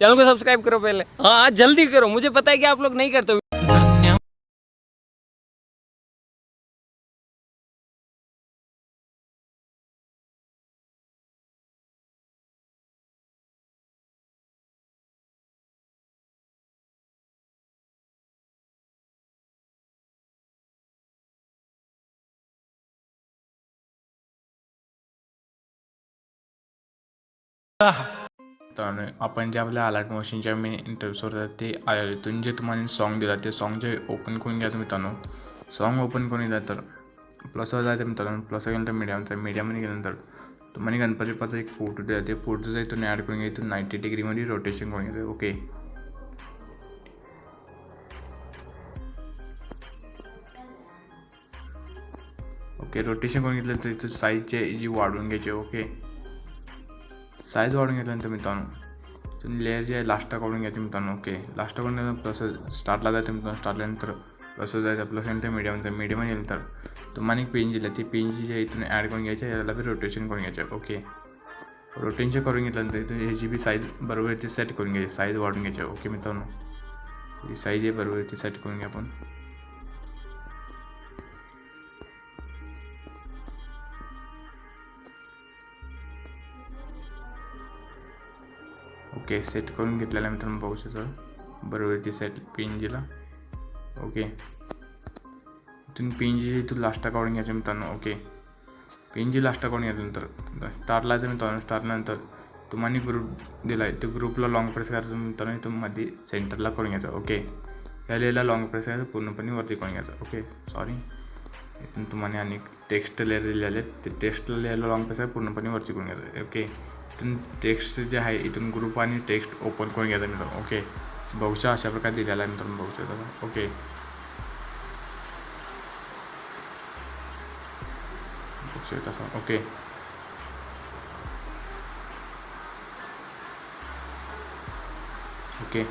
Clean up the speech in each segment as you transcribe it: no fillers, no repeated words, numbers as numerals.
Channel को subscribe करो पहले, हाँ जल्दी करो, मुझे पता है कि आप लोग नहीं करते। तर आपण जे आपल्या अलर्ट मोशनच्या मेन इंटरव्ह्यूवर होतात ते आयोजन जे तुम्हाला सॉन्ग दिला ते सॉन्ग जे ओपन करून घ्यायचं मित्रांनो. सॉन्ग ओपन करून घ्या तर प्लसवर जायचं मित्रांनो. प्लसवर गेल्यानंतर मीडियामध्ये गेल्यानंतर तुम्हाला गणपती बाप्पाचा एक फोटो द्या. ते फोटोचा इथून ॲड करून घ्या. इथून 90 डिग्रीमध्ये रोटेशन करून घ्यायचं. ओके रोटेशन करून घेतल्यानंतर इथं साईजचे जी वाढवून घ्यायचे. ओके साईज वाढून घेतल्यानंतर मित्रांनो तुम्ही लेअर जे आहे लास्ट काढून घ्यायचे मित्रांनो. ओके लास्ट काढून गेल्यानंतर प्लस स्टार्टला जायचं मित्रांनो. स्टार्टल्यानंतर प्लस जायचं. प्लस नंतर मीडियम गेल्यानंतर तुम्हाला एक पेन दिलं ते पेनची जे इथून ॲड करून घ्यायचे. याला बी रोटेशन करून घ्यायचं. ओके रोटेशन करून घेतल्यानंतर इथून ह्याची बी साईज बरोबर ते सेट करून घ्यायची. साईज वाढून घ्यायची. ओके मित्रांनो ही साईज आहे बरोबर ती सेट करून घ्या आपण. ओके सेट करून घेतलेला मित्रांनो बघू शकता बरोबर ती सेट पेनजीला. ओके इथून पेनजी इथून लास्ट काढून घ्यायचं मित्रांनो. ओके पेनजी लास्ट काढून घ्यायच्यानंतर स्टार्टला जायचं मित्रांनो. स्टार्टनंतर तुम्हाला ग्रुप दिला आहे त्या ग्रुपला लॉंग प्रेस करायचं मित्रांनो. इथून मध्ये सेंटरला करून घ्यायचं. ओके या लेअरला लॉंग प्रेस करायचं पूर्णपणे वरती करून घ्यायचं. ओके सॉरी इथून तुम्हाला आणि टेक्स्ट लेअर दिलेले आहेत ते टेक्स्ट लेअरला लॉंग प्रेस पूर्णपणे वरती करून घ्यायचं. ओके इथून टेक्स्ट जे आहे इथून ग्रुप आणि टेक्स्ट ओपन करून घ्यायचं मित्रांनो. ओके बहुशा अशा प्रकारे दिलेला आहे मित्रांनो बघू शकता. ओके तसा. ओके ओके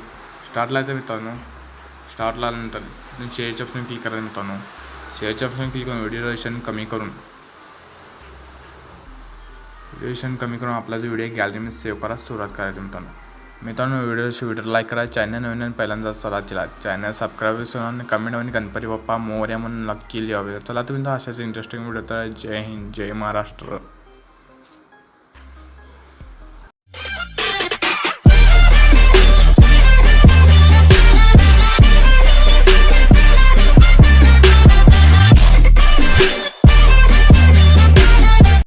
स्टार्टला जायचं मित्रांनो. स्टार्टला आल्यानंतर तुम्ही शेअरच्या ऑप्शन क्लिक करायचं मित्रांनो. शेअरच्या ऑप्शन क्लिक करून व्हिडिओ ड्युरेशन कमी करून आपला जो व्हिडिओ गॅलरीमध्ये सेव्ह करायला सुरुवात करायचं मित्रांनो. व्हिडिओ लाईक करा. चॅनल नवीन पहिल्यांदा चला चॅनल सबस्क्राईब करून कमेंट आणि गणपती बाप्पा मोरया म्हणून नक्की लिहावे. चला तुम्ही अशाच इंटरेस्टिंग व्हिडिओ तर जय हिंद जय महाराष्ट्र.